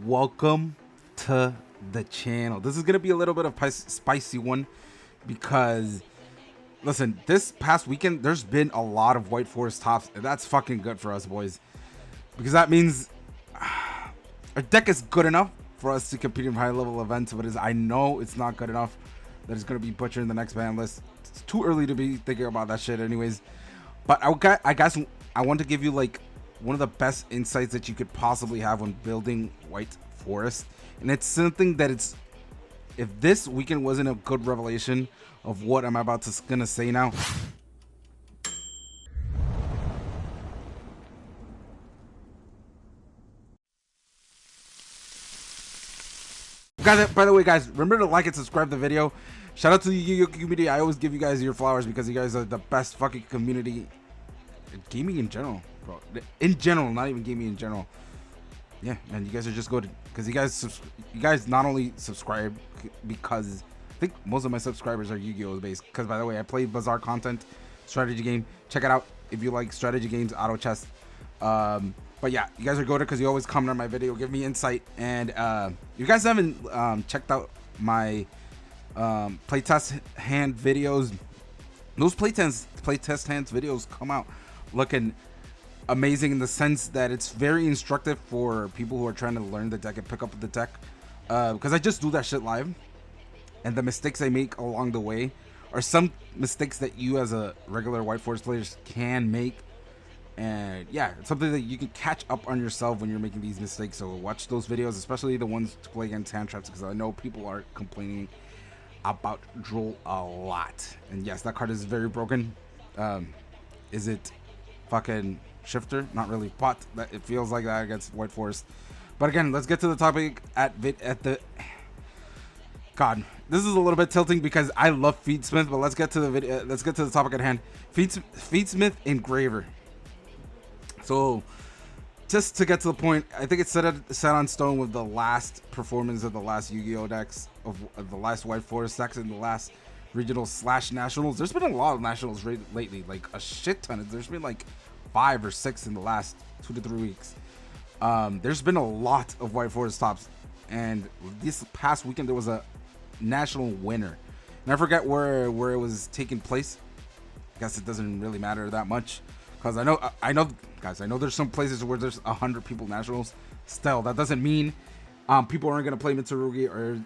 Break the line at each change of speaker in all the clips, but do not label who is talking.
welcome to the channel. This is gonna be a little bit of spicy one because listen, this past weekend there's been a lot of White Forest tops, and that's fucking good for us boys, because that means our deck is good enough for us to compete in high level events. But I know it's not good enough that it's gonna be butchered in the next ban list. It's too early to be thinking about that shit anyways. But I guess I want to give you like one of the best insights that you could possibly have when building White Forest, and it's something that if this weekend wasn't a good revelation of what I'm about to gonna say now. Guys, by the way, guys, remember to like and subscribe to the video. Shout out to the Yu-Gi-Oh community. I always give you guys your flowers because you guys are the best fucking community. Gaming in general, bro. In general, not even gaming in general. Yeah, man, you guys are just good because you guys not only subscribe because I think most of my subscribers are Yu-Gi-Oh based. Because by the way, I play Bazaar content, strategy game. Check it out if you like strategy games, auto chess. But yeah, you guys are good because you always comment on my video, give me insight, and you guys haven't checked out my playtest hand videos. Those playtest hands videos come out looking amazing in the sense that it's very instructive for people who are trying to learn the deck and pick up the deck, because I just do that shit live, and the mistakes I make along the way are some mistakes that you as a regular White Forest players can make. And yeah, it's something that you can catch up on yourself when you're making these mistakes. So watch those videos, especially the ones to play against hand traps, because I know people are complaining about Droll a lot. And yes, that card is very broken. Is it fucking shifter? Not really, but it feels like that against White Forest. But again, let's get to the topic God, this is a little bit tilting because I love Fiendsmith, but let's get to the video. Let's get to the topic at hand. Fiendsmith Engraver. So, just to get to the point, I think it's set on stone with the last performance of the last Yu-Gi-Oh decks, of the last White Forest decks in the last regional / nationals. There's been a lot of nationals lately, like a shit ton. There's been like 5 or 6 in the last 2 to 3 weeks. There's been a lot of White Forest tops, and this past weekend there was a national winner, and I forget where it was taking place. I guess it doesn't really matter that much. Because I know, guys, I know there's some places where there's 100 people nationals. Still, that doesn't mean people aren't gonna play Mitsurugi, or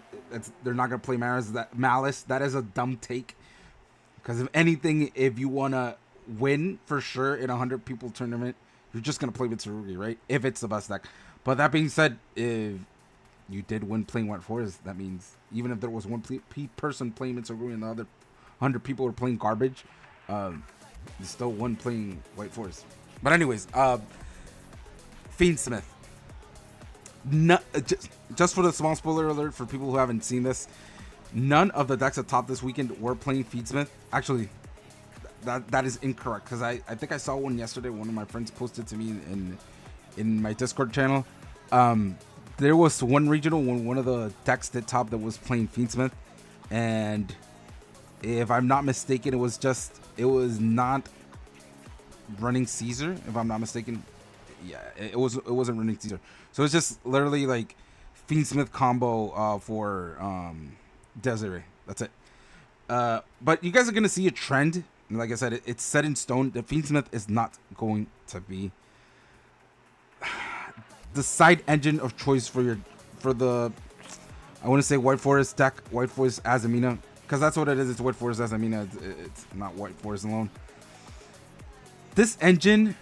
they're not gonna play Malice. That is a dumb take. Because if anything, if you wanna win for sure in a 100 people tournament, you're just gonna play Mitsurugi, right? If it's the best deck. But that being said, if you did win playing White Forest, that means even if there was one person playing Mitsurugi and the other 100 people were playing garbage, you still won playing White Forest. But anyways, Fiendsmith. Just for the small spoiler alert for people who haven't seen this, none of the decks at top this weekend were playing Fiendsmith. Actually, that is incorrect, because I think I saw one yesterday. One of my friends posted to me in my Discord channel. There was one regional when one of the decks did top that was playing Fiendsmith, and if I'm not mistaken, it was not running Caesar, if I'm not mistaken. Yeah, it wasn't running Caesar. So it's just literally like Fiendsmith combo for Desiree. That's it. But you guys are gonna see a trend. And like I said, it's set in stone. The Fiendsmith is not going to be the side engine of choice for the I want to say White Forest deck, White Forest Azamina. Because that's what it is. It's White Forest Azamina. It's not White Forest alone. This engine,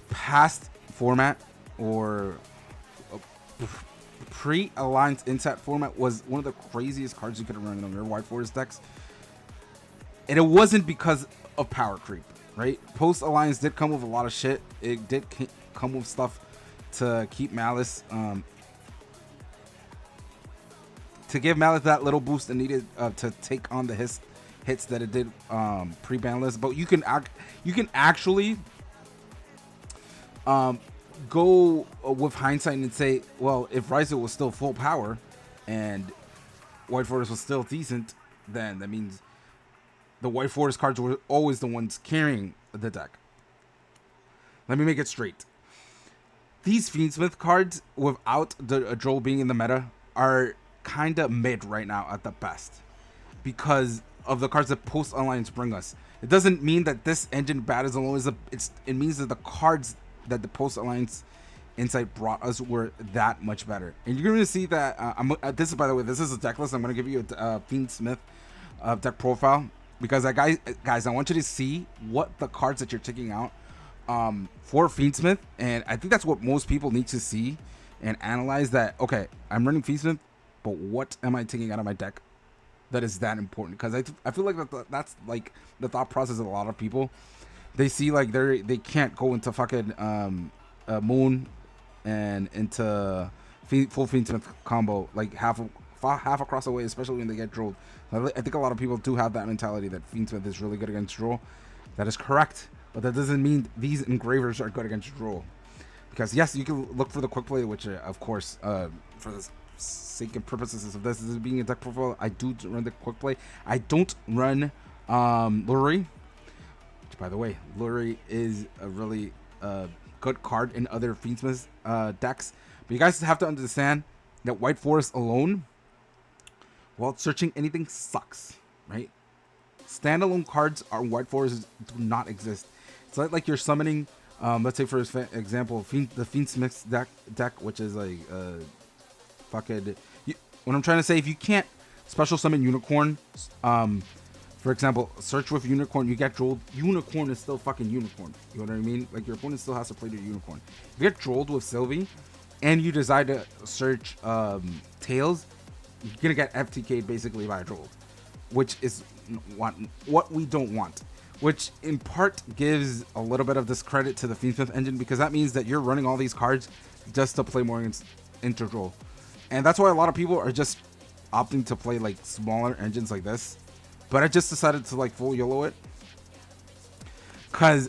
past format or pre-alliance inset format, was one of the craziest cards you could have run in your White Forest decks. And it wasn't because of power creep, right? Post-alliance did come with a lot of shit. It did come with stuff to keep Malice, to give Malice that little boost it needed to take on the hits that it did pre-ban list. But you can actually go with hindsight and say, well, if Rizo was still full power and White Forest was still decent, then that means the White Forest cards were always the ones carrying the deck. Let me make it straight. these Fiendsmith cards without the Droll being in the meta are kind of mid right now at the best because of the cards that Post Alliance bring us. It doesn't mean that this engine bad is alone. It means that the cards that the Post Alliance Insight brought us were that much better. And you're going to see that. This is, by the way, this is a deck list. I'm going to give you a Fiendsmith deck profile because guys, I want you to see what the cards that you're taking out for Fiendsmith, and I think that's what most people need to see and analyze. That okay, I'm running Fiendsmith, but what am I taking out of my deck that is that important? Because I feel like that's like the thought process of a lot of people. They see like they can't go into fucking Moon and into full Fiendsmith combo like half across the way, especially when they get Drolled. I think a lot of people do have that mentality that Fiendsmith is really good against Droll. That is correct, but that doesn't mean these engravers are good against Droll. Because yes, you can look for the quick play, which of course, for the sake and purposes of this being a deck profile, I do run the quick play. I don't run Lurie. Which, by the way, Lurie is a really good card in other Fiendsmith decks. But you guys have to understand that White Forest alone, while searching anything, sucks, right? Standalone cards on White Forest do not exist. It's like you're summoning, let's say for example, the Fiendsmith deck, which is like fucking. What I'm trying to say, if you can't special summon Unicorn, for example, search with Unicorn, you get Drolled. Unicorn is still fucking Unicorn. You know what I mean? Like your opponent still has to play their Unicorn. If you get Drolled with Sylvie, and you decide to search Tails, you're gonna get FTK'd basically by a Drolled, which is what we don't want. Which in part gives a little bit of discredit to the Fiendsmith engine, because that means that you're running all these cards just to play more into Droll. And that's why a lot of people are just opting to play like smaller engines like this. But I just decided to like full YOLO it, because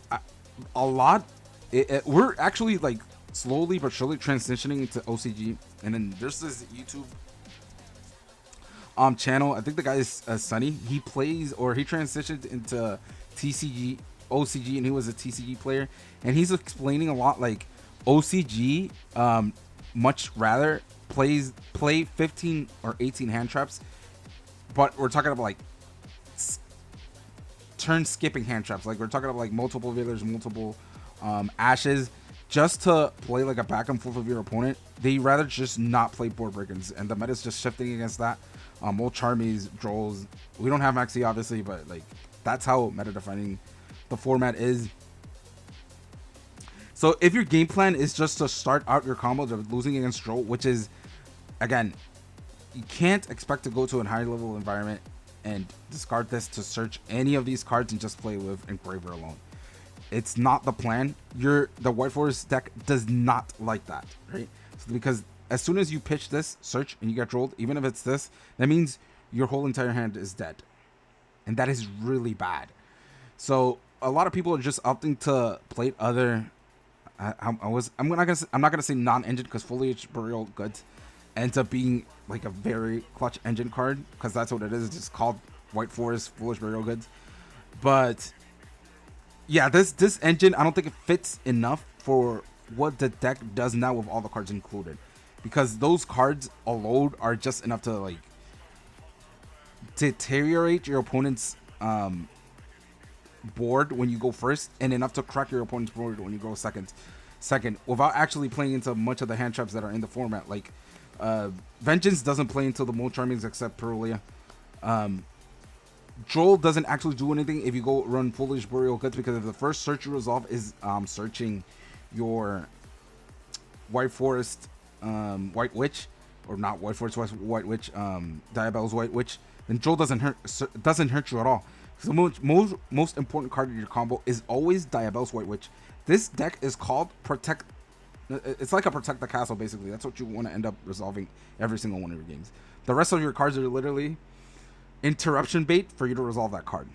we're actually like slowly but surely transitioning into OCG. And then there's this YouTube channel, I think the guy is Sunny. He plays, or he transitioned into OCG, and he was a TCG player, and he's explaining a lot like OCG much rather play 15 or 18 hand traps, but we're talking about like turn skipping hand traps. Like we're talking about like multiple Veilers, multiple Ashes, just to play like a back and forth of your opponent. They rather just not play board breakers, and the meta's just shifting against that. More Charmies, Drolls. We don't have Maxi obviously, but like that's how meta defining the format is. So if your game plan is just to start out your combos of losing against Droll, which is, again, you can't expect to go to a high level environment and discard this to search any of these cards and just play with Engraver alone. It's not the plan. The White Forest deck does not like that, right? So because as soon as you pitch this search and you get Drolled, even if it's this, that means your whole entire hand is dead, and that is really bad. So a lot of people are just opting to play other. I'm not gonna say non-engine, because Foliage Burial Goods ends up being like a very clutch engine card, because that's what it is. It's just called White Forest Foliage Burial Goods. But yeah, this engine, I don't think it fits enough for what the deck does now with all the cards included, because those cards alone are just enough to like deteriorate your opponent's board when you go first, and enough to crack your opponent's board when you go second, without actually playing into much of the hand traps that are in the format. Like Vengeance doesn't play into the Mo Charmings except Perulia. Droll doesn't actually do anything if you go run Foolish Burial Goods, because if the first search you resolve is searching your White Forest White Witch, or not White Forest White Witch, Diabell's White Witch, then Droll doesn't hurt you at all. So the most important card in your combo is always Diabell's White Witch. This deck is called Protect. It's like a Protect the Castle, basically. That's what you want to end up resolving every single one of your games. The rest of your cards are literally interruption bait for you to resolve that card.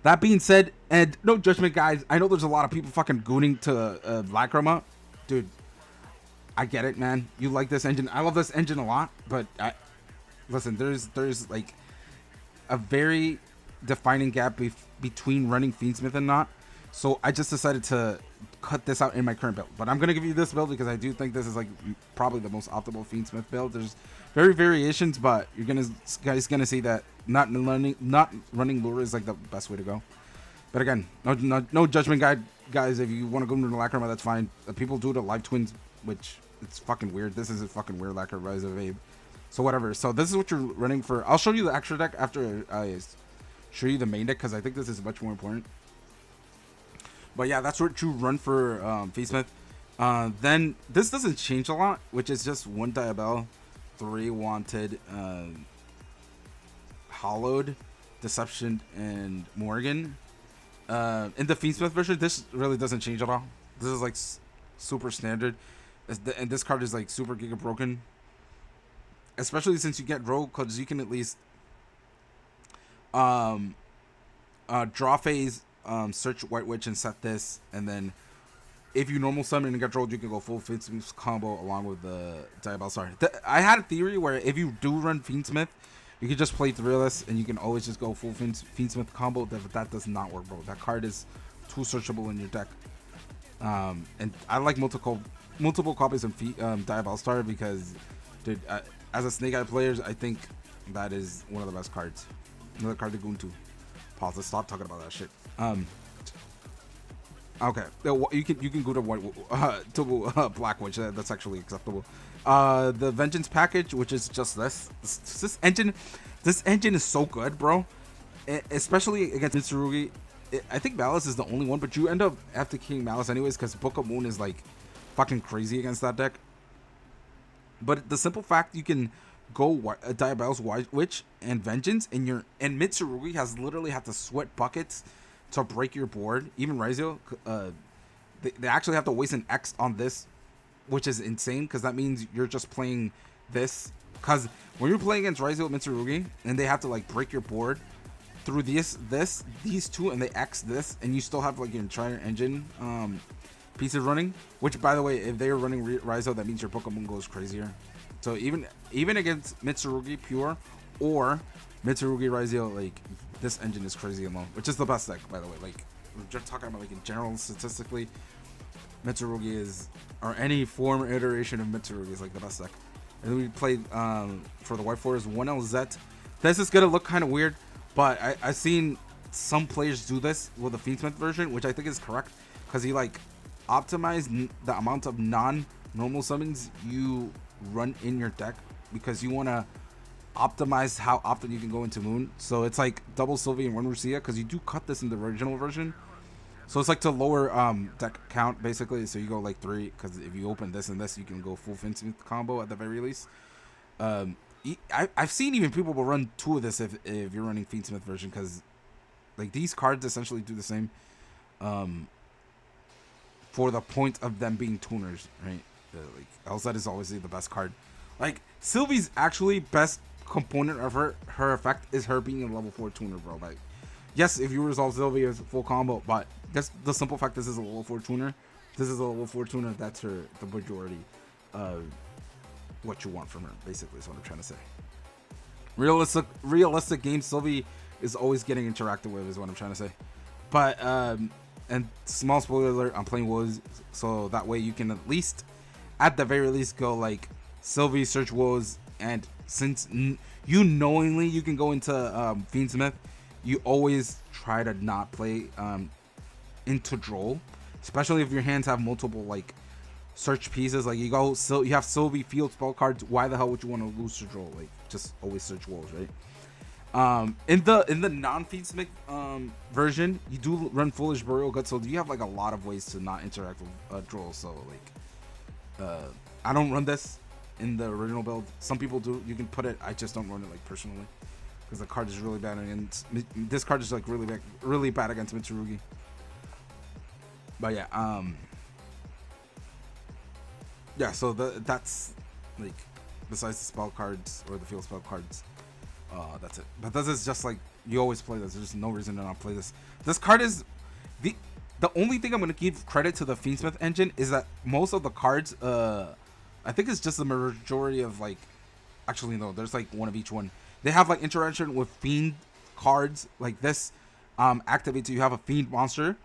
That being said, and no judgment, guys, I know there's a lot of people fucking gooning to Lacrima. Dude, I get it, man. You like this engine. I love this engine a lot, but listen, there's like a very defining gap between running Fiendsmith and not. So I just decided to cut this out in my current build. But I'm gonna give you this build because I do think this is like probably the most optimal Fiendsmith build. There's variations, but you're guys gonna see that not running lure is like the best way to go. But again, no judgment guide, guys. If you want to go into the lacquer mode, that's fine. People do the live twins, which it's fucking weird. This is a fucking weird lacquer rise of Abe. So whatever. So this is what you're running for. I'll show you the extra deck after I show you the main deck because I think this is much more important. But yeah, that's what you run for Fiendsmith. Then this doesn't change a lot, which is just 1 Diabell, 3 Wanted, Hollowed, Deception, and Morgan. In the Fiendsmith version, this really doesn't change at all. This is like super standard, and this card is like super giga broken. Especially since you get Droll, because you can at least draw phase, search White Witch and set this, and then if you normal summon and get Droll, you can go full Fiendsmith combo along with the Diabell. Sorry, I had a theory where if you do run Fiendsmith, you can just play 3 of this, and you can always just go full Fiendsmith combo. That does not work, bro. That card is too searchable in your deck. And I like multiple copies of Diabell Star because, dude, as a Snake Eye player, I think that is one of the best cards. Another card to go into. Pause. Let's stop talking about that shit. Okay, you can go to Black Witch. That's actually acceptable. The Vengeance package, which is just this engine is so good, bro. Especially against Mitsurugi. I think Malice is the only one, but you end up after King Malice anyways because Book of Moon is like fucking crazy against that deck. But the simple fact you can go Diabell's White Witch and Vengeance, and Mitsurugi has literally had to sweat buckets to break your board. Even Raizio, they actually have to waste an X on this, which is insane because that means you're just playing this. Because when you're playing against Raizio Mitsurugi and they have to like break your board through these two, and they X this, and you still have like your entire engine pieces running. Which, by the way, if they are running Raizio, that means your Pokemon goes crazier. So even against Mitsurugi pure or Mitsurugi Raizio, like this engine is crazy alone, which is the best deck, by the way. Like we're just talking about like in general statistically, Mitsurugi is, or any form or iteration of Mitsurugi is like the best deck. And then we played for the White Forest 1LZ. This is gonna look kind of weird, but I've seen some players do this with the Fiendsmith version, which I think is correct because he like optimized the amount of non-normal summons you run in your deck because you want to optimize how often you can go into Moon. So it's like double Sylvie and 1 Rucia because you do cut this in the original version. So it's like to lower deck count basically. So you go like 3 because if you open this and this, you can go full Fiendsmith combo at the very least. I've seen even people will run 2 of this if you're running Fiendsmith version because like these cards essentially do the same for the point of them being tuners, right? Like LZ is obviously the best card. Like Sylvie's actually best component of her effect is her being a level 4 tuner, bro. Like yes, if you resolve Sylvie as a full combo, but that's the simple fact this is a level 4 tuner. This is a level 4 tuner. That's the majority of what you want from her, basically is what I'm trying to say. Realistic game, Sylvie is always getting interacted with is what I'm trying to say. But and small spoiler alert, I'm playing Woes, so that way you can at the very least go like Sylvie, search Woes, and since you knowingly you can go into Fiendsmith, you always try to not play into Droll, especially if your hands have multiple like search pieces. Like you have Sylvie field spell cards. Why the hell would you want to lose to Droll? Like just always search Woes, right? In the non-Fiendsmith version, you do run Foolish Burial Gut, so you have like a lot of ways to not interact with Droll. So like I don't run this in the original build. Some people do. You can put it. I just don't run it like personally because the card is really bad against this card is like really bad against Mitsurugi. But yeah, so that's like besides the spell cards or the field spell cards, that's it. But this is just like you always play this. There's no reason to not play this. This card is the only thing I'm gonna give credit to the Fiendsmith engine is that most of the cards, I think it's just the majority of like, actually no, there's like one of each one. They have like interaction with fiend cards like this. Activates you have a fiend monster.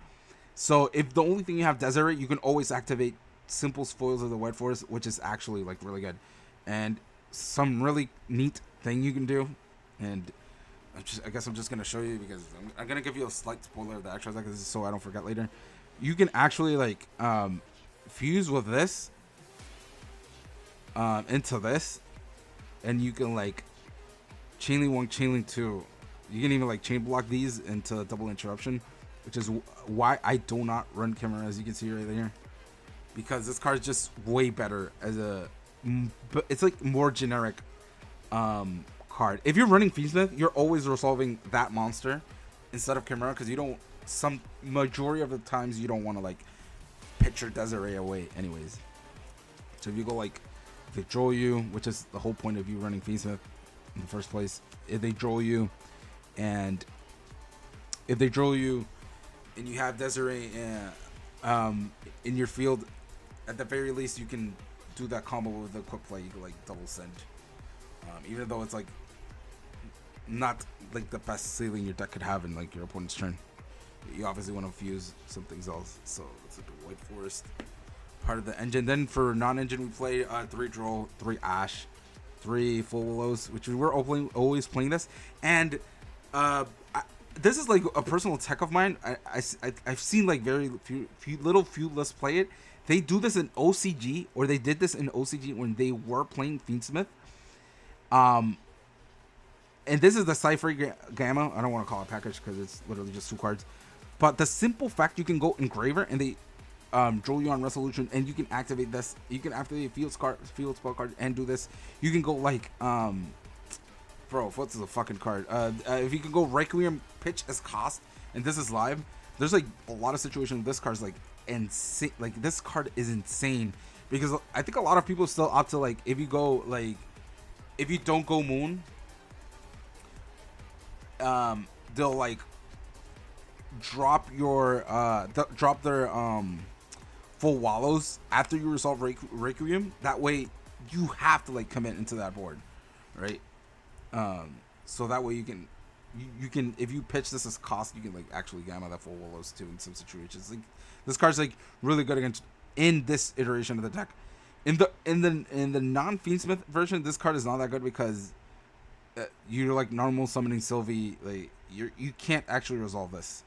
So if the only thing you have Desert, you can always activate simple spoils of the White Forest, which is actually like really good, and some really neat thing you can do. And I guess I'm just gonna show you because I'm gonna give you a slight spoiler of the actual deck, so I don't forget later. You can actually like fuse with this into this, and you can like chain link 1, chain link 2. You can even like chain block these into double interruption, which is why I do not run Chimera, as you can see right there, because this card is just way better as a, but it's like more generic card. If you're running Fiendsmith, you're always resolving that monster instead of Chimera, because you don't, some majority of the times you don't want to like pitch your Desiree away anyways. So if you go like, if they Droll you, which is the whole point of you running Fiendsmith in the first place, if they Droll you and you have Desiree in your field, at the very least you can do that combo with the quick play. You can like double send, even though it's like not like the best ceiling your deck could have in like your opponent's turn. You obviously want to fuse some things else. So it's like the White Forest, part of the engine. Then for non-engine, we play 3 Droll, 3 Ash, 3 Full Willows, which we were always playing this. And this is like a personal tech of mine. I've seen like very few little lists play it. They do this in OCG, or they did this in OCG when they were playing Fiendsmith. And this is the Cypher Gamma. I don't want to call it package because it's literally just 2 cards. But the simple fact you can go Engraver and they Droll you on Resolution, and you can activate this. You can activate field spell card and do this. You can go like bro, what's the fucking card? If you can go Requiem, pitch as cost, and this is live. There's like a lot of situations. This card's like insane. Like this card is insane because I think a lot of people still opt to like, if you go like, if you don't go Moon, they'll like drop your drop their full wallows after you resolve Requiem. That way you have to like commit into that board, right? So that way you can if you pitch this as cost, you can like actually gamma that full wallows too in some situations. Like this card's like really good against in this iteration of the deck. In the non Fiendsmith version, this card is not that good because you're like normal summoning Sylvie, like you can't actually resolve this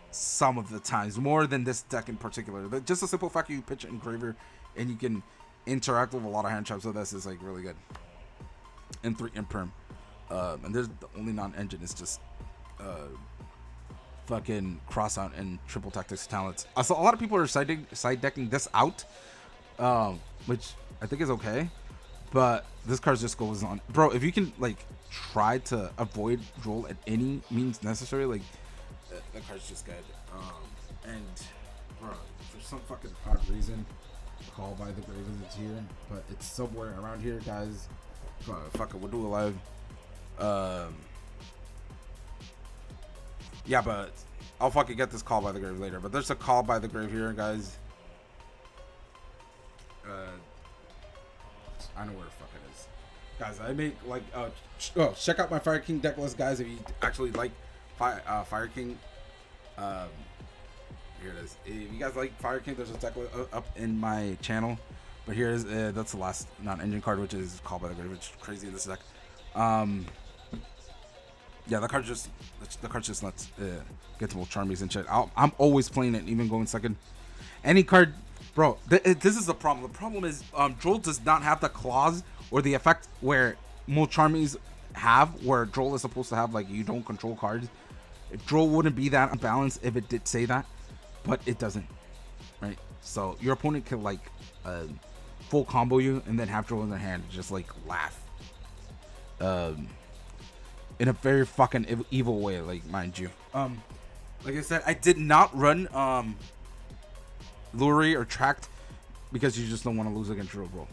some of the times, more than this deck in particular. But just the simple fact you pitch Engraver and you can interact with a lot of hand traps with this is like really good. And 3 Imperm, and there's the only non-engine is just fucking Crossout and Triple Tactics Talents. So a lot of people are side decking this out, which I think is okay. But this card just goes on, bro. If you can like try to avoid Droll at any means necessary, like that card's just good. And bro, for some fucking odd reason, Call by the Grave is here, but it's somewhere around here, guys. Fuck it, we'll do it live. Yeah, but I'll fucking get this Call by the Grave later. But there's a Call by the Grave here, guys. I know where the fuck it is, guys. I make like check out my Fire King deck list, guys. If you actually like Fire King, here it is. If you guys like Fire King, there's a deck list up in my channel. But here is that's the last non-engine card, which is Called by the Grave, which is crazy in this deck. Yeah, the card's just nuts. Get to both Charmies and shit. I'm always playing it, even going second. Any card, bro. This is the problem. The problem is Droll does not have the clause or the effect where most Charmies have, where Droll is supposed to have. Like, you don't control cards. Droll wouldn't be that unbalanced if it did say that, but it doesn't, right? So your opponent can like full combo you and then have Droll in their hand and just like laugh in a very fucking evil way, like, mind you. Like I said, I did not run Lurie or Tract because you just don't want to lose against Droll, bro.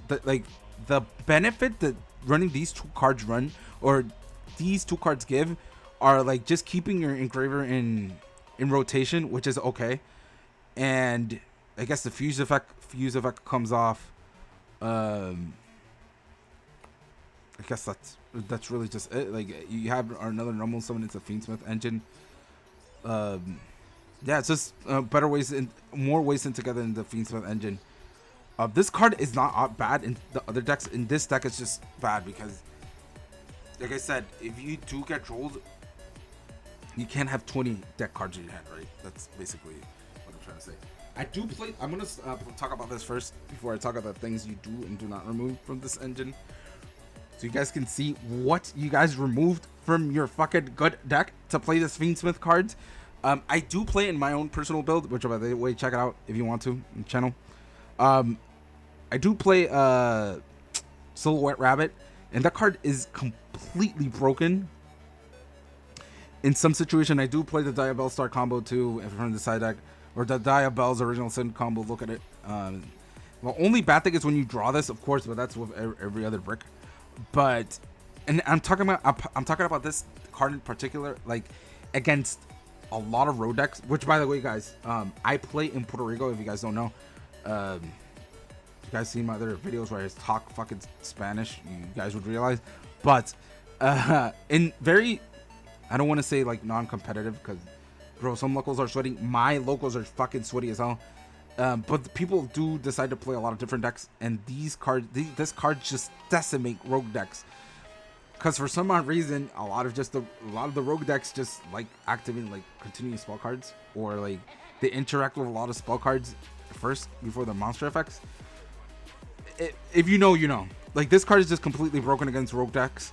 The benefit that running these 2 cards these 2 cards give are like just keeping your Engraver in rotation, which is okay. And I guess the fuse effect comes off. I guess that's really just it. Like, you have another normal summon into Fiendsmith engine. Yeah, it's just better ways and more ways in together in the Fiendsmith engine. This card is not bad in the other decks. In this deck, it's just bad because, like I said, if you do get trolled, you can't have 20 deck cards in your hand, right? That's basically what I'm trying to say. I do play. I'm gonna talk about this first before I talk about the things you do and do not remove from this engine, so you guys can see what you guys removed from your fucking good deck to play this Fiendsmith cards. I do play in my own personal build, which by the way, check it out if you want to in the channel. I do play Silhouette Rabbit, and that card is completely broken. In some situation, I do play the Diabell Star combo too from the side deck, or the Diabell's original sin combo. Look at it. Well, only bad thing is when you draw this, of course, but that's with every other brick. But, and I'm talking about this card in particular, like against a lot of road decks. Which, by the way, guys, I play in Puerto Rico. If you guys don't know, you guys see my other videos where I talk fucking Spanish, you guys would realize. But in very, I don't want to say like non-competitive because, bro, some locals are sweating. My locals are fucking sweaty as hell. But people do decide to play a lot of different decks, and these cards, this card just decimate rogue decks. Because for some odd reason, a lot of the rogue decks just like activating like continuing spell cards, or like they interact with a lot of spell cards first before the monster effects. If you know, you know. Like this card is just completely broken against rogue decks,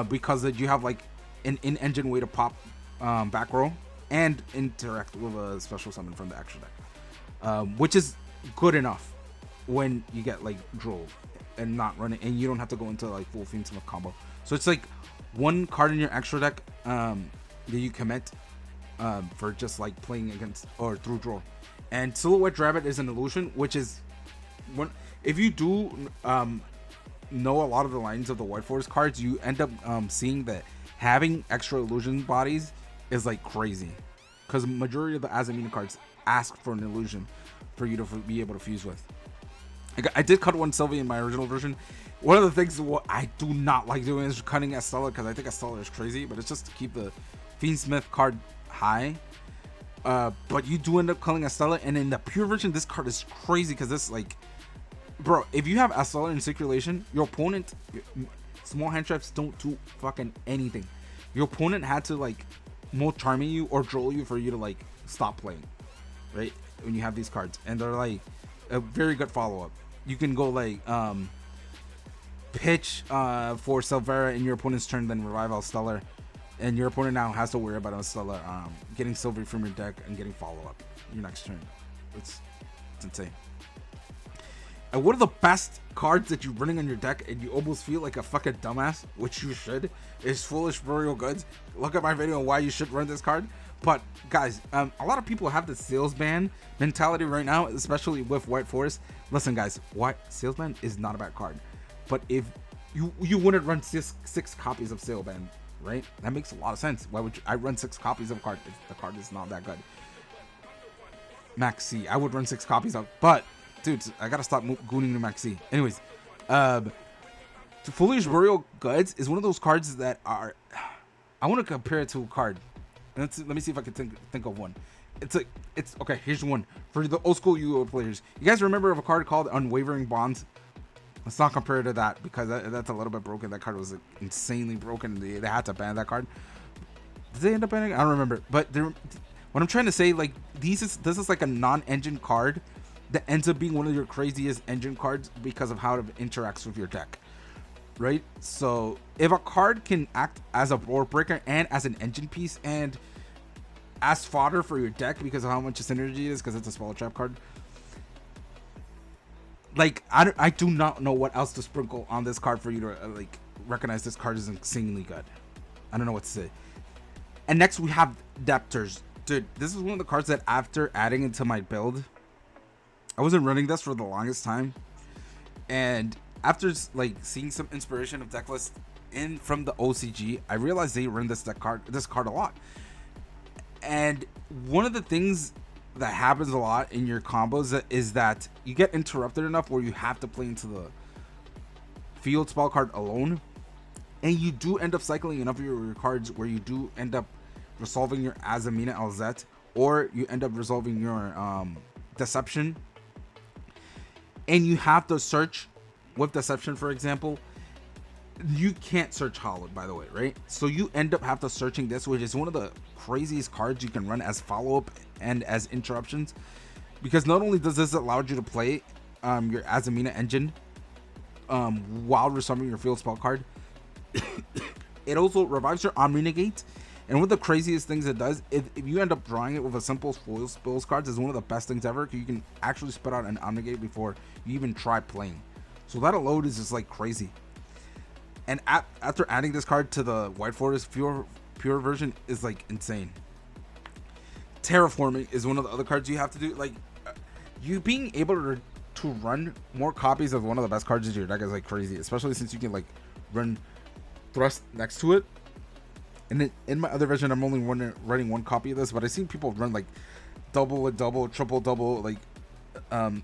because you have like an in-engine way to pop back row and interact with a special summon from the extra deck, which is good enough when you get like Droll and not running, and you don't have to go into like full Fiendsmith combo. So it's like one card in your extra deck that you commit for just like playing against or through Droll. And Silhouette Rabbit is an illusion, which is one. If you do know a lot of the lines of the White Forest cards, you end up seeing that having extra illusion bodies is like crazy, because majority of the Azamina cards ask for an illusion for you to be able to fuse with. I did cut one Sylvie in my original version. One of the things what I do not like doing is cutting Estella, because I think Estella is crazy, but it's just to keep the Fiendsmith card high. But you do end up culling Estella, and in the pure version, this card is crazy because this, like, bro, if you have Estella in circulation, your opponent, small hand traps don't do fucking anything. Your opponent had to like Mo Charming you or Droll you for you to like stop playing, right? When you have these cards, and they're like a very good follow up. You can go like pitch for Silvera in your opponent's turn, then revive Stellar, and your opponent now has to worry about Stellar getting Silver from your deck and getting follow up your next turn. It's insane. And one of the best cards that you're running on your deck, and you almost feel like a fucking dumbass, which you should, is Foolish Burial Goods. Look at my video on why you should run this card. But guys, a lot of people have the salesman mentality right now, especially with White Forest. Listen, guys, salesman is not a bad card, but if you wouldn't run six copies of salesman, right? That makes a lot of sense. Why would I run 6 copies of a card if the card is not that good? Max C, I would run 6 copies of, but dude, I gotta stop gooning to Max C. Anyways, Foolish Burial Goods is one of those cards that are, I want to compare it to a card. Let me see if I can think of one. It's okay. Here's one for the old school Yu-Gi-Oh players. You guys remember of a card called Unwavering Bonds? Let's not compare it to that, because that's a little bit broken. That card was like, insanely broken. They had to ban that card. Did they end up banning it? I don't remember. But what I'm trying to say, like, this is like a non-engine card that ends up being one of your craziest engine cards because of how it interacts with your deck, right? So if a card can act as a board breaker and as an engine piece and as fodder for your deck because of how much synergy it is, because it's a spell trap card, like, I do not know what else to sprinkle on this card for you to like recognize this card is insanely good. I don't know what to say. And next we have Depters. Dude, this is one of the cards that after adding into my build, I wasn't running this for the longest time, and after like seeing some inspiration of deck lists in from the OCG, I realized they run this card a lot. And one of the things that happens a lot in your combos is that you get interrupted enough where you have to play into the field spell card alone, and you do end up cycling enough of your cards where you do end up resolving your Azamina LZ, or you end up resolving your Deception, and you have to search with Deception, for example. You can't search Hollowed, by the way, right? So you end up have to searching this, which is one of the craziest cards you can run as follow-up and as interruptions, because not only does this allow you to play your Azamina engine while resolving your field spell card, it also revives your Omni-Negate. And one of the craziest things it does, if you end up drawing it with a simple foil spells cards, is one of the best things ever. You can actually spit out an Omni-Negate before you even try playing. So that alone is just like crazy. And after adding this card to the White Forest pure version is like insane. Terraforming is one of the other cards you have to do. Like, you being able to run more copies of one of the best cards in your deck is like crazy, especially since you can like run Thrust next to it. And then in my other version, I'm only running one copy of this, but I've seen people run like double, triple, double, like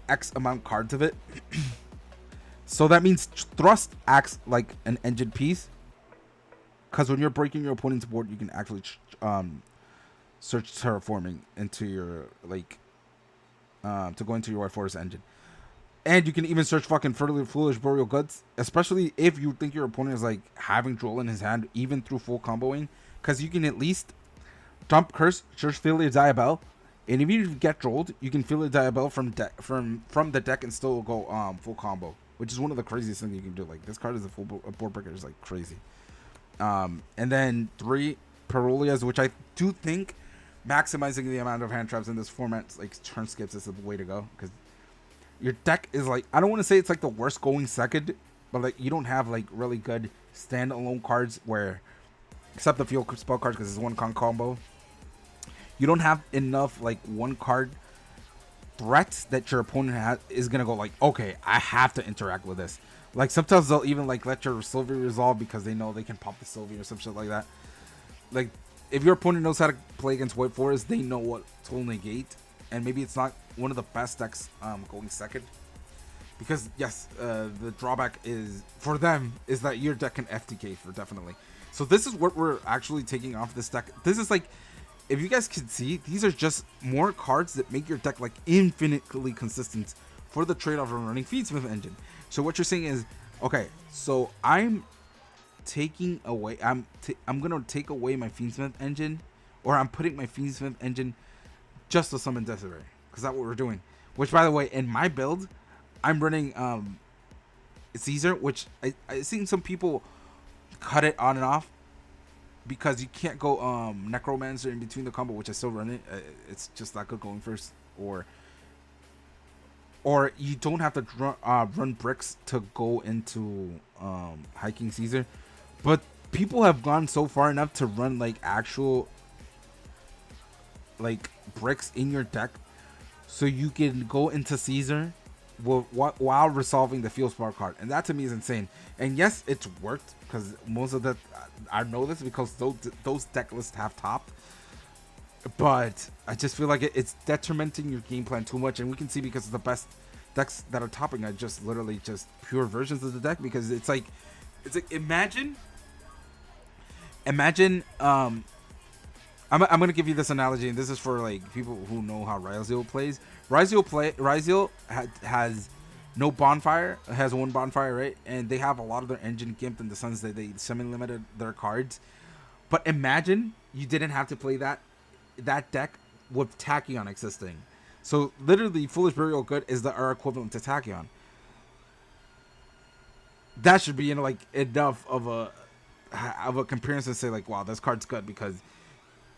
X amount cards of it. So that means Thrust acts like an engine piece, because when you're breaking your opponent's board, you can actually search Terraforming into your like to go into your White Forest engine. And you can even search fucking Foolish Burial Goods, especially if you think your opponent is like having Droll in his hand, even through full comboing, because you can at least dump Curse, search Filia Diabell, and if you get Drolled, you can Filia Diabell from the deck and still go full combo, which is one of the craziest things you can do. Like, this card is a full board breaker, is like crazy. And then 3 Parolias, which I do think maximizing the amount of hand traps in this format, like turn skips, is the way to go, because your deck is like, I don't want to say it's like the worst going second, but like you don't have like really good standalone cards where, except the field spell cards because it's one combo, you don't have enough like one card threats that your opponent is gonna go like, okay, I have to interact with this. Like, sometimes they'll even like let your Sylvie resolve because they know they can pop the Sylvie or some shit like that. Like, if your opponent knows how to play against White Forest, they know what to negate. And maybe it's not one of the best decks going second, because yes, the drawback is for them is that your deck can FTK for definitely. So this is what we're actually taking off this deck. This is like, if you guys can see, these are just more cards that make your deck like infinitely consistent for the trade-off of running Fiendsmith engine. So what you're saying is, okay, so I'm taking away, I'm gonna take away my Fiendsmith engine, or I'm putting my Fiendsmith engine just to summon Desiree, because that's what we're doing. Which, by the way, in my build, I'm running Caesar, which I've seen some people cut it on and off because you can't go Necromancer in between the combo, which I still run it. It's just not good going first, or you don't have to run bricks to go into hiking Caesar. But people have gone so far enough to run like actual like bricks in your deck, so you can go into Caesar while resolving the field spell card, and that to me is insane. And yes, it's worked, because most of the, I know this because those deck lists have topped, but I just feel like it's detrimenting your game plan too much. And we can see, because the best decks that are topping are just literally just pure versions of the deck, because it's like imagine I'm gonna give you this analogy, and this is for like people who know how Ryzeal plays. Ryzeal has no bonfire, has one bonfire, right? And they have a lot of their engine gimped in the sense that they semi-limited their cards. But imagine you didn't have to play that deck with Tachyon existing. So literally, Foolish Burial Good is our equivalent to Tachyon. That should be like enough of a comparison to say like, wow, this card's good, because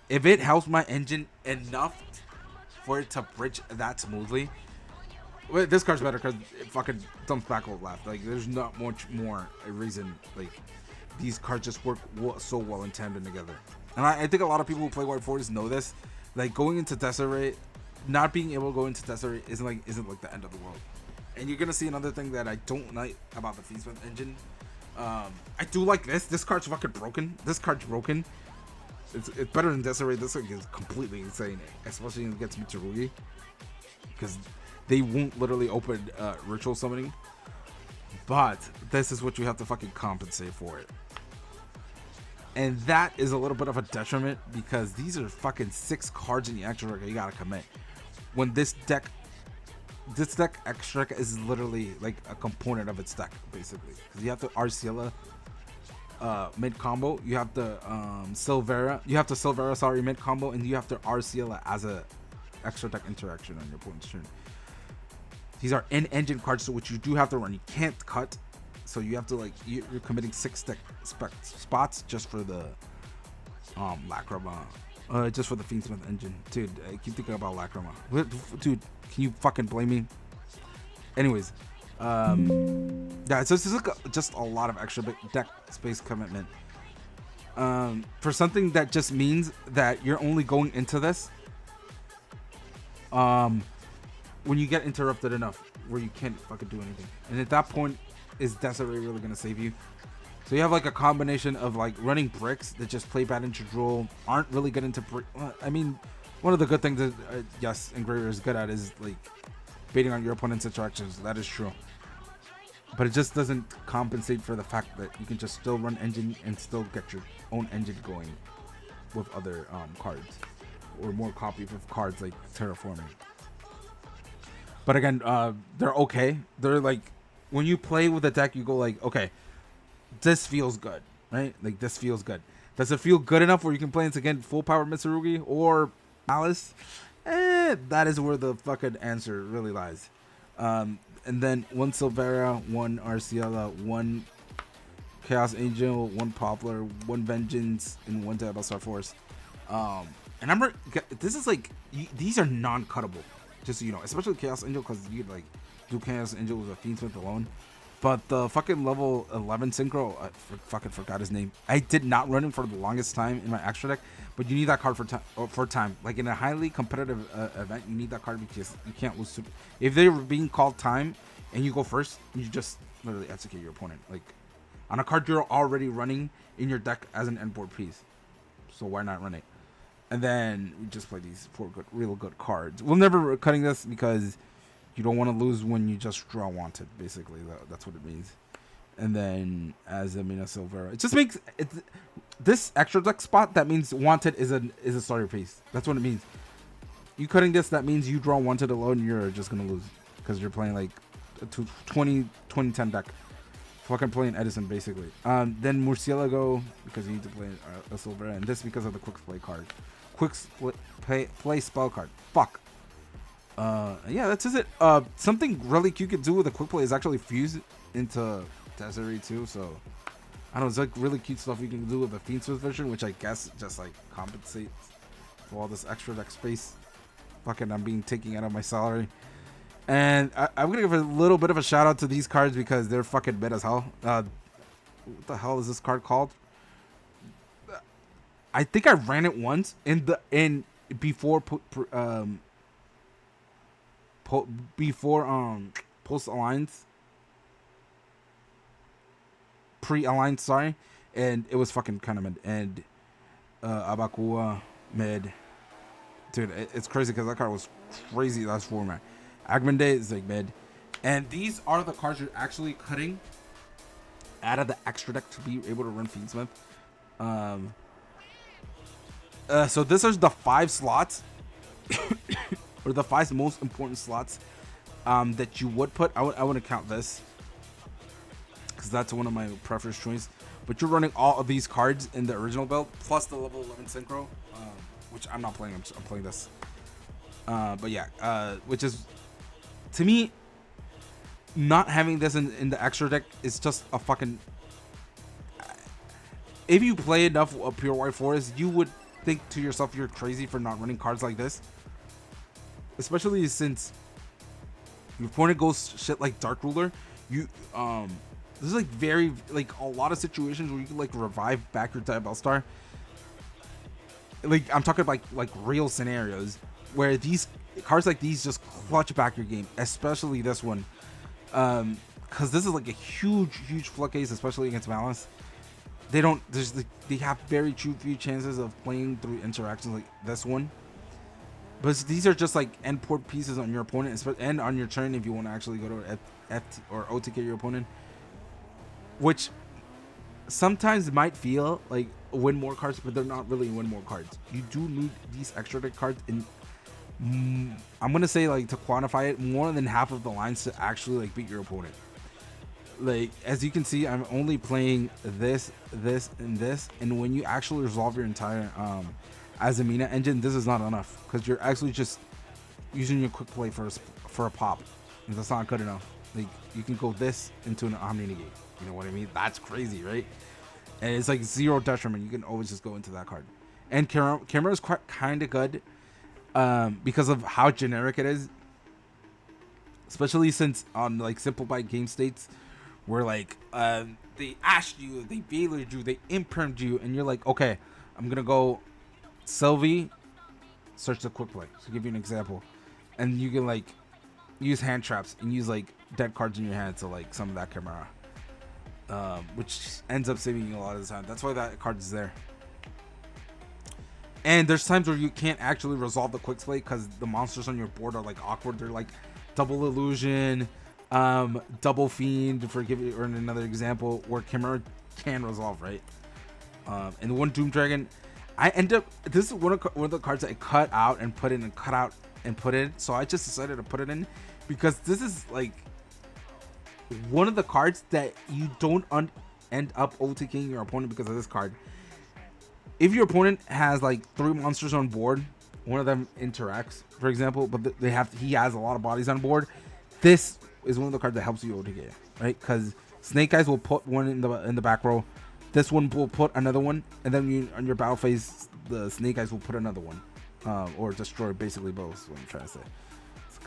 if it helps my engine enough for it to bridge that smoothly, well, this card's better because it fucking dumps back left. Like, there's not much more a reason. Like, these cards just work so well in tandem together. And I think a lot of people who play White Forest know this. Like, going into Desiree, not being able to go into Desiree isn't like the end of the world. And you're gonna see another thing that I don't like about the Fiendsmith engine. I do like this. This card's fucking broken. This card's broken. It's better than Desiree. This thing is completely insane, especially against Mitsurugi, because they won't literally open ritual summoning. But this is what you have to fucking compensate for it. And that is a little bit of a detriment because these are fucking 6 cards in the extra deck you gotta commit. When this deck extra deck is literally like a component of its deck, basically. Because you have the Arcilla mid combo, you have the Silvera, sorry, mid combo, and you have the Arcilla as a extra deck interaction on your opponent's turn. These are in-engine cards, so which you do have to run. You can't cut, so you have to like you're committing 6 spots just for the Lacrima, just for the Fiendsmith engine, dude. I keep thinking about Lacrima, dude. Can you fucking blame me? Anyways, yeah, so this is like just a lot of extra deck space commitment. For something that just means that you're only going into this when you get interrupted enough where you can't fucking do anything. And at that point, is Desiree really gonna save you? So you have like a combination of like running bricks that just play bad into Droll, aren't really good into brick. I mean, one of the good things that yes, Engraver is good at is like baiting on your opponent's interactions. That is true. But it just doesn't compensate for the fact that you can just still run engine and still get your own engine going with other cards or more copies of cards like terraforming. But again, they're okay. They're like, when you play with a deck, you go like, okay, this feels good, right? Like this feels good. Does it feel good enough where you can play against full power Mitsurugi or Alice? That is where the fucking answer really lies. And then 1 Silvera, 1 Arcilla, 1 Chaos Angel, 1 Poplar, 1 Vengeance, and 1 Diablo Force. And I'm this is like these are non-cuttable, just so you know, especially Chaos Angel, because you could like do Chaos Angel with a Fiendsmith alone. But the fucking level 11 synchro, I fucking forgot his name. I did not run him for the longest time in my extra deck, but you need that card for time. Like in a highly competitive event, you need that card because you can't lose. If they're being called time and you go first, you just literally execute your opponent. Like on a card you're already running in your deck as an end board piece. So why not run it? And then we just play these 4 real good cards. We'll never cutting this because you don't want to lose when you just draw wanted. Basically, that's what it means. And then as a Mina Silvera, it just makes it this extra deck spot. That means wanted is a starter piece. That's what it means. You cutting this, that means you draw wanted alone. You're just gonna lose because you're playing like a 2010 deck. Fucking playing Edison basically. Then Murcielago because you need to play a Silvera, and this because of the quick play card. Quick play spell card. Fuck. Yeah, that's it. Something really cute you could do with a quick play is actually fuse into Desiree too. So I don't know, it's like really cute stuff you can do with the Fiendsmith version, which I guess just like compensates for all this extra deck space. Fucking, I'm being taken out of my salary. And I'm gonna give a little bit of a shout out to these cards because they're fucking mid as hell. What the hell is this card called? I think I ran it once before post alliance, pre-alliance, sorry, and it was fucking kind of mid. And Abakua mid, dude, it's crazy because that card was crazy last format. Agmande is like mid, and these are the cards you're actually cutting out of the extra deck to be able to run Fiendsmith. So this is the 5 slots or the 5 most important slots that you would put. I wouldn't count this because that's one of my preference choice, but you're running all of these cards in the original build plus the level 11 synchro, which I'm not playing. I'm playing this, but yeah, which is, to me, not having this in the extra deck is just a fucking, if you play enough of Pure White Forest, you would think to yourself you're crazy for not running cards like this, especially since your opponent goes shit like Dark Ruler. You this is like very like a lot of situations where you can like revive back your Diabellstar. Like I'm talking about like real scenarios where these cards like these just clutch back your game, especially this one, because this is like a huge flood case, especially against Malice. They don't. They have very few chances of playing through interactions like this one. But these are just like end port pieces on your opponent, and on your turn if you want to actually go to FT or OTK your opponent. Which sometimes might feel like win more cards, but they're not really win more cards. You do need these extra deck cards in, I'm gonna say, like, to quantify it, more than half of the lines to actually like beat your opponent. Like, as you can see, I'm only playing this, and this, and when you actually resolve your entire Azamina engine, this is not enough, because you're actually just using your quick play for a pop, and that's not good enough. Like, you can go this into an Omni negate, you know what I mean? That's crazy, right? And it's like 0 detriment. You can always just go into that card. And camera is kind of good, because of how generic it is, especially since on like simplified game states where like they ashed you, they veilered you, they impermed you, and you're like, okay, I'm gonna go Sylvie, search the quick play to give you an example, and you can like use hand traps and use like dead cards in your hand to like some of that camera, which ends up saving you a lot of the time. That's why that card is there. And there's times where you can't actually resolve the quick play because the monsters on your board are like awkward. They're like double illusion, double fiend, for giving or another example where Chimera can resolve, right? And the one Doom Dragon, I end up, this is one of the cards I cut out and put in, and cut out and put in. So I just decided to put it in because this is like one of the cards that you don't end up OTKing your opponent because of this card. If your opponent has like 3 monsters on board, one of them interacts, for example, but he has a lot of bodies on board, this is one of the cards that helps you OTK, right? Because Snake Eyes will put one in the back row, this one will put another one, and then you, on your battle phase, the Snake Eyes will put another one, or destroy basically both. Is what I'm trying to say.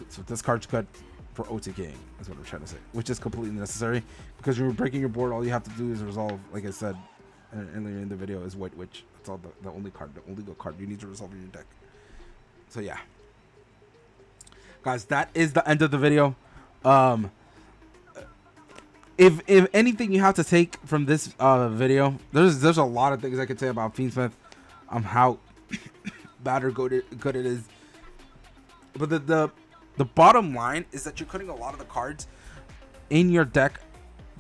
So this card's good for OTKing, is what I'm trying to say, which is completely necessary because when you're breaking your board, all you have to do is resolve, like I said earlier in the video, is White Witch. That's all the only card, the only good card you need to resolve in your deck. So yeah, guys, that is the end of the video. If anything you have to take from this video, there's a lot of things I could say about Fiendsmith, how bad or good it is. But the bottom line is that you're cutting a lot of the cards in your deck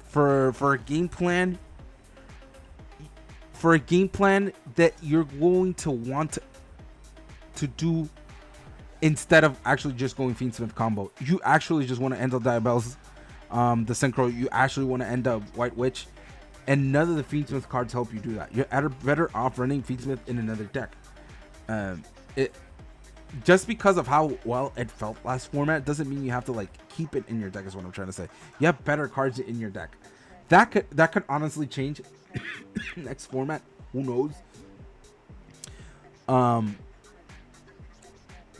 for a game plan. For a game plan that you're going to want to do instead of actually just going Fiendsmith combo. You actually just want to end up Diabell's, the Synchro. You actually want to end up White Witch, and none of the Fiendsmith cards help you do that. You're better off running Fiendsmith in another deck. It just because of how well it felt last format doesn't mean you have to like keep it in your deck, is what I'm trying to say. You have better cards in your deck. That could honestly change next format. Who knows?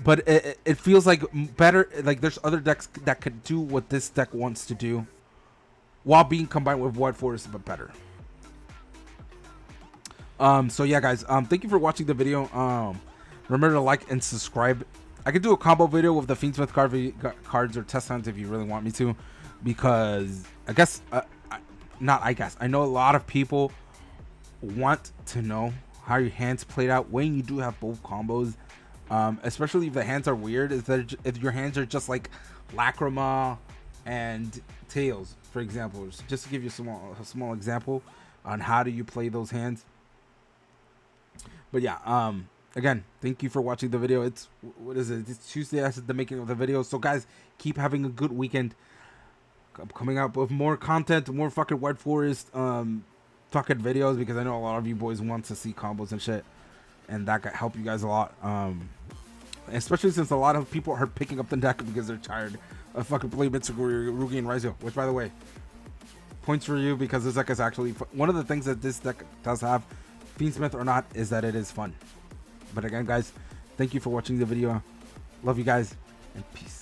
But it feels like better. Like there's other decks that could do what this deck wants to do, while being combined with White Forest, but better. So yeah, guys. Thank you for watching the video. Remember to like and subscribe. I could do a combo video with the Fiendsmith cards or test hunts if you really want me to, because I guess I know a lot of people want to know how your hands played out when you do have both combos, especially if the hands are weird. If your hands are just like Lacrima and Tails, for example, just to give you a small example on how do you play those hands. But yeah, again, thank you for watching the video. It's Tuesday. I said the making of the video. So guys, keep having a good weekend. I'm coming up with more content, more fucking White Forest fucking videos, because I know a lot of you boys want to see combos and shit, and that could help you guys a lot. Especially since a lot of people are picking up the deck because they're tired of fucking playing Mitsurugi, Rugi, and Raizo. Which, by the way, points for you, because this deck is actually one of the things that this deck does have, Fiendsmith or not, is that it is fun. But again, guys, thank you for watching the video. Love you guys, and peace.